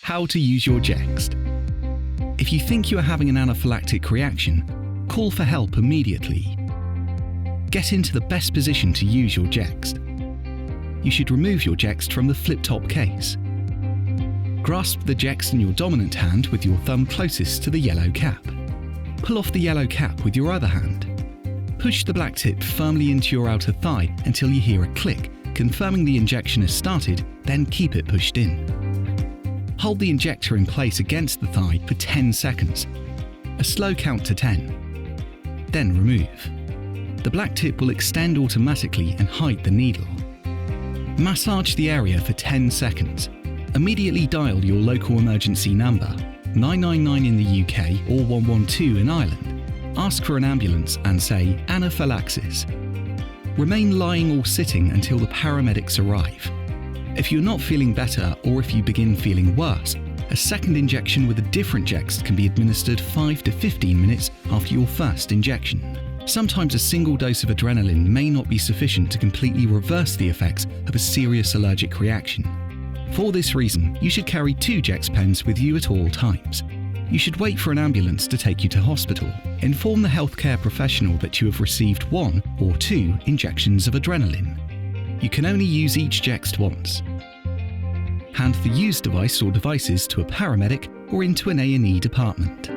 How to use your Jext. If you think you are having an anaphylactic reaction, call for help immediately. Get into the best position to use your Jext. You should remove your Jext from the flip-top case. Grasp the Jext in your dominant hand with your thumb closest to the yellow cap. Pull off the yellow cap with your other hand. Push the black tip firmly into your outer thigh until you hear a click, confirming the injection has started, then keep it pushed in. Hold the injector in place against the thigh for 10 seconds, a slow count to 10. Then remove. The black tip will extend automatically and hide the needle. Massage the area for 10 seconds. Immediately dial your local emergency number, 999 in the UK or 112 in Ireland. Ask for an ambulance and say anaphylaxis. Remain lying or sitting until the paramedics arrive. If you're not feeling better or if you begin feeling worse, a second injection with a different Jext can be administered 5 to 15 minutes after your first injection. Sometimes a single dose of adrenaline may not be sufficient to completely reverse the effects of a serious allergic reaction. For this reason, you should carry 2 Jext pens with you at all times. You should wait for an ambulance to take you to hospital. Inform the healthcare professional that you have received 1 or 2 injections of adrenaline. You can only use each Jext once. Hand the used device or devices to a paramedic or into an A&E department.